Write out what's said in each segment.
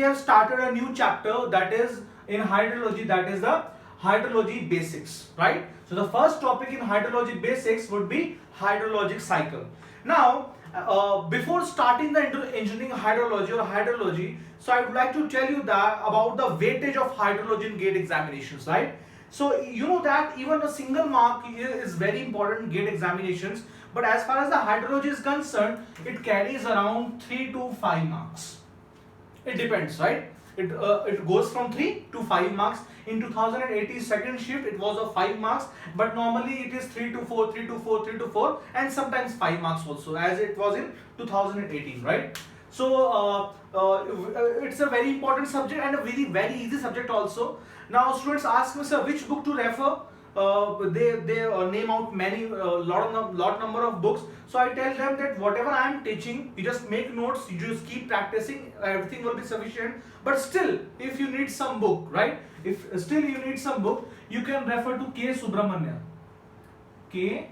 We have started a new chapter that is in hydrology, that is the hydrology basics, right? So the first topic in hydrology basics would be hydrologic cycle. Now before starting the engineering hydrology or hydrology, so I would like to tell you that about the weightage of hydrology in gate examinations, right? So you know that even a single mark is very important in gate examinations, but as far as the hydrology is concerned, it carries around 3 to 5 marks. It depends, right? It goes from 3 to 5 marks. In 2018 second shift it was of 5 marks, but normally it is 3 to 4, 3 to 4, 3 to 4, and sometimes 5 marks also, as it was in 2018, right? So it's a very important subject and a very easy subject also. Now students ask me, sir, which book to refer? They name out many lot number of books. So I tell them that whatever I am teaching, you just make notes, you just keep practicing, everything will be sufficient. But still, if you need some book, right? If still you need some book, you can refer to K. Subramanya. K.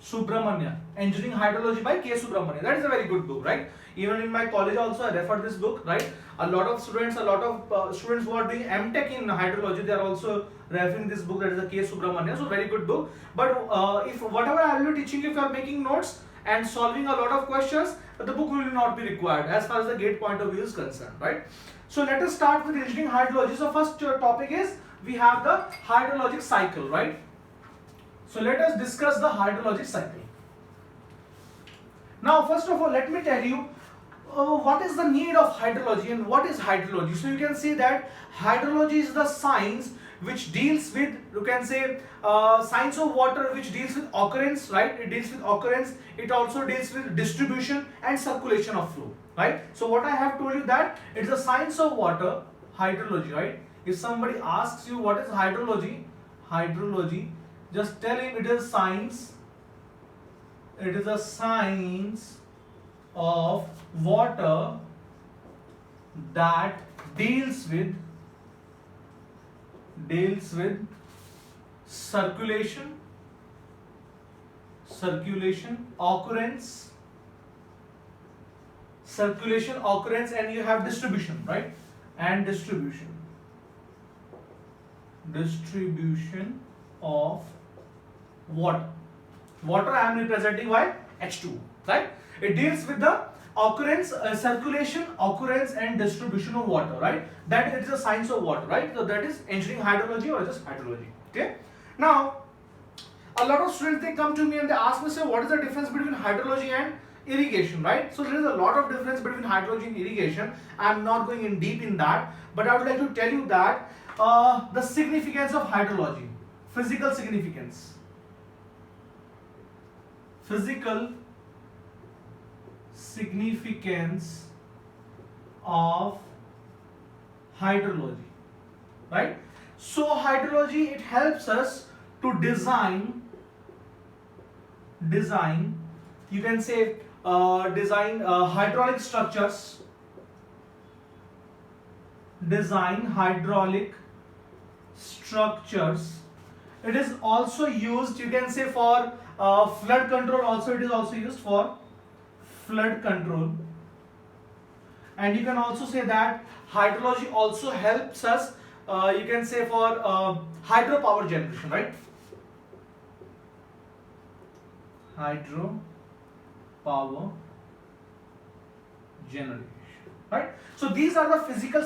Subramanya, Engineering Hydrology by K. Subramanya. That is a very good book, right? Even in my college also I referred this book, right? A lot of students who are doing MTech in hydrology, they are also referring this book, that is the K. Subramanya. So very good book. But if whatever I will be teaching, if you are making notes and solving a lot of questions, the book will not be required as far as the gate point of view is concerned, right? So let us start with engineering hydrology. So first topic is we have the hydrologic cycle, right? So let us discuss the hydrologic cycle. Now first of all, let me tell you what is the need of hydrology and what is hydrology. So you can see that hydrology is the science which deals with, you can say, science of water, which deals with occurrence, right? It deals with occurrence. It also deals with distribution and circulation of flow, right? So what I have told you that it's the science of water, hydrology, right? If somebody asks you what is hydrology, just tell him it is science. It is a science of water that deals with circulation, occurrence, and you have distribution, right? And distribution of water. I am representing by H2, right? It deals with the occurrence, circulation, occurrence, and distribution of water, right? That is the science of water, right? So that is engineering hydrology or just hydrology. Okay. Now, a lot of students, they come to me and they ask me, sir, what is the difference between hydrology and irrigation, right? So there is a lot of difference between hydrology and irrigation. I am not going in deep in that, but I would like to tell you that the significance of hydrology, physical significance. Physical significance of hydrology, right? So hydrology, it helps us to design, you can say design hydraulic structures, It is also used, you can say, for flood control. Also it is also used for flood control. And you can also say that hydrology also helps us, you can say, for hydropower generation, right? Hydropower generation, right? So these are the physical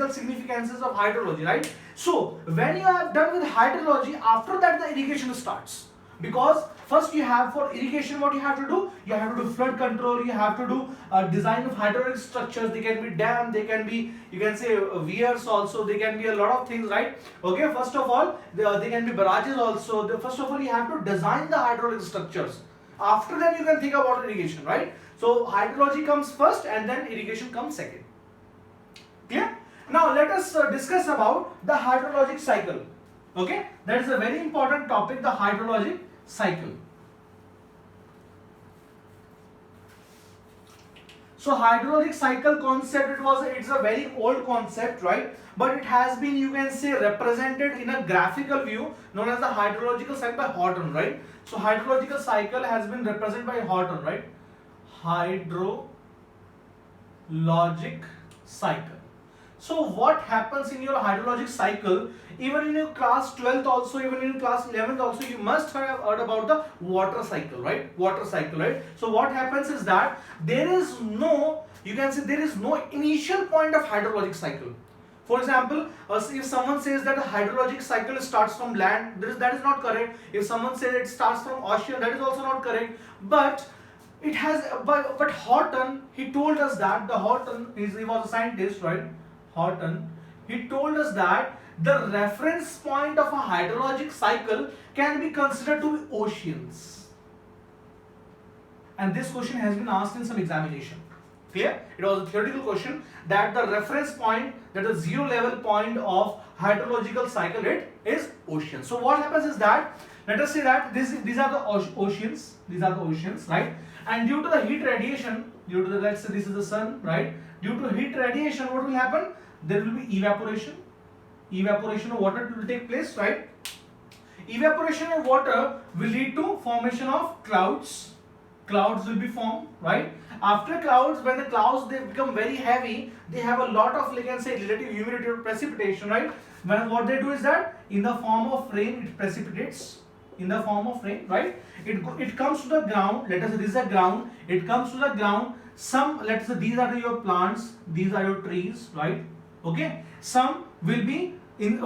significances of hydrology, right? So when you are done with hydrology, after that the irrigation starts. Because first you have, for irrigation, what you have to do? You have to do flood control, you have to do design of hydraulic structures. They can be dam, they can be, you can say, weirs also, they can be a lot of things, right? Okay, first of all, they can be barrages also. First of all, you have to design the hydraulic structures. After that, you can think about irrigation, right? So hydrology comes first and then irrigation comes second. Clear? Now let us discuss about the hydrologic cycle. Okay, that is a very important topic, the hydrologic cycle. So hydrologic cycle concept, it's a very old concept, right? But it has been, you can say, represented in a graphical view known as the hydrological cycle by Horton, right? So hydrological cycle has been represented by Horton, right? Hydrological hydrologic cycle. So what happens in your hydrologic cycle? Even in your class 12th also, even in class 11th also, you must have heard about the water cycle, right? Water cycle, right? So what happens is that there is no, you can say there is no initial point of hydrologic cycle. For example, if someone says that the hydrologic cycle starts from land, that is not correct. If someone says it starts from ocean, that is also not correct. But it has, but Horton, he told us that he was a scientist, right? Horton, he told us that the reference point of a hydrologic cycle can be considered to be oceans. And this question has been asked in some examination. Clear? It was a theoretical question that the reference point, that the zero level point of hydrological cycle, it is ocean. So what happens is that, let us say that these are the oceans, right? And due to the heat radiation, let's say this is the sun, right? Due to heat radiation, what will happen? There will be evaporation of water will take place, right? Evaporation of water will lead to formation of clouds will be formed, right? After clouds, when the clouds they become very heavy, they have a lot of, like I can say, relative humidity or precipitation, right? When what they do is that in the form of rain it precipitates, in the form of rain, right? It comes to the ground. Let us say this is a ground. It comes to the ground. Some, let's say these are your plants, these are your trees, right? Okay. Some will be in,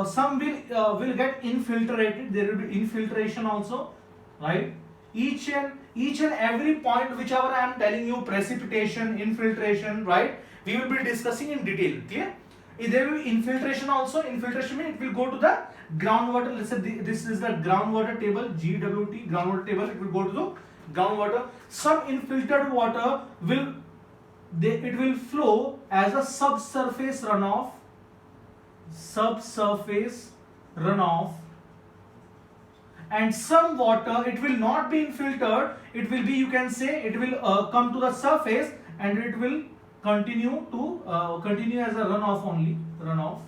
some will get infiltrated. There will be infiltration also, right? Each and every point, whichever I am telling you, precipitation, infiltration, right? We will be discussing in detail. Clear? If there will be infiltration also. Infiltration means it will go to the groundwater. Let's say this is the groundwater table, GWT, groundwater table. It will go to the groundwater. Some infiltrated water it will flow as a subsurface runoff. And some water, it will not be infiltered. It will be, you can say, it will come to the surface and it will continue as a runoff,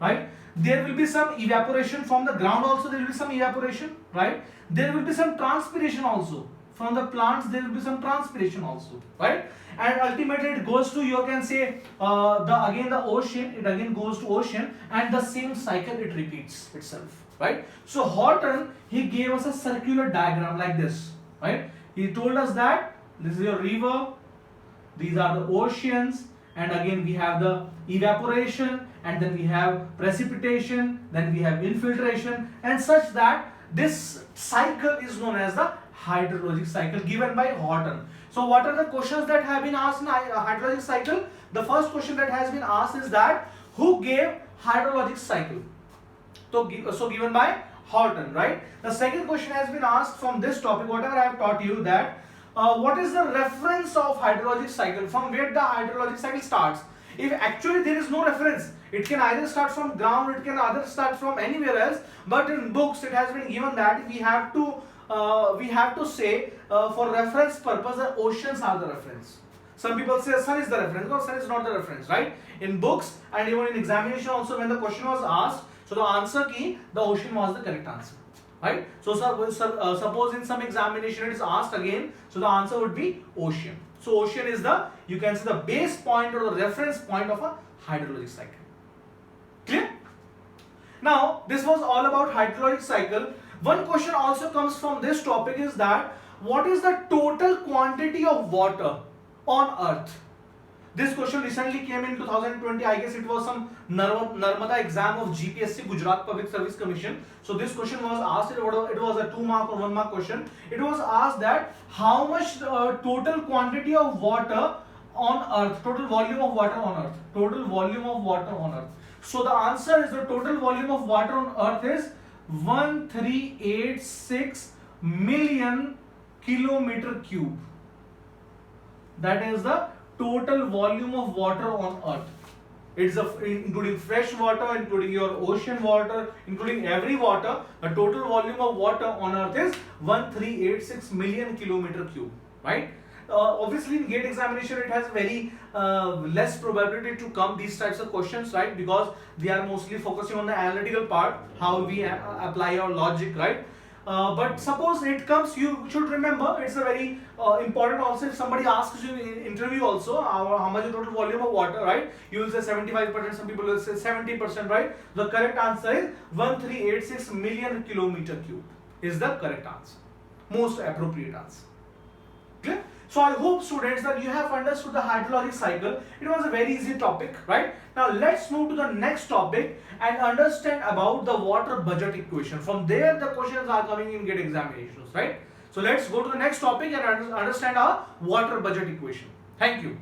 right? There will be some evaporation from the ground also. There will be some evaporation, right? There will be some transpiration also from the plants. There will be some transpiration also, right? And ultimately it goes to, you can say, the ocean. It again goes to ocean, and the same cycle it repeats itself, right? So Horton, he gave us a circular diagram like this, right? He told us that this is your river, these are the oceans, and again we have the evaporation, and then we have precipitation, then we have infiltration, and such that this cycle is known as the hydrologic cycle given by Horton. So what are the questions that have been asked in hydrologic cycle? The first question that has been asked is that who gave hydrologic cycle? So given by Horton, right? The second question has been asked from this topic, whatever I have taught you, that what is the reference of hydrologic cycle, from where the hydrologic cycle starts. If actually there is no reference, it can either start from ground, it can either start from anywhere else, but in books it has been given that we have to say for reference purpose that oceans are the reference. Some people say sun is the reference. No, sun is not the reference, right? In books and even in examination also, when the question was asked, so the answer key, the ocean was the correct answer, right? So suppose in some examination it is asked again, so the answer would be ocean. So ocean is the, you can say, the base point or the reference point of a hydrologic cycle. Clear? Now this was all about hydrologic cycle. One question also comes from this topic is that what is the total quantity of water on earth? This question recently came in 2020. I guess it was some Narmada exam of GPSC, Gujarat Public Service Commission. So this question was asked. It was a 2 mark or 1 mark question. It was asked that how much total quantity of water on earth, total volume of water on earth, total volume of water on earth. So the answer is the total volume of water on earth is 1386 million kilometer cube. That is the total volume of water on earth. It's including fresh water, including your ocean water, including every water. The total volume of water on earth is 1386 million kilometer cube, right? Obviously in GATE examination it has very less probability to come these types of questions, right? Because they are mostly focusing on the analytical part, how we apply our logic, right? but suppose it comes, you should remember it's a very important also. If somebody asks you in interview also how much is total volume of water, right, you will say 75%, some people will say 70%, right. The correct answer is 1386 million kilometer cube is the correct answer, most appropriate answer. Clear? So I hope students that you have understood the hydrologic cycle. It was a very easy topic, right? Now let's move to the next topic and understand about the water budget equation. From there the questions are coming in GATE examinations, right? So let's go to the next topic and understand our water budget equation. Thank you.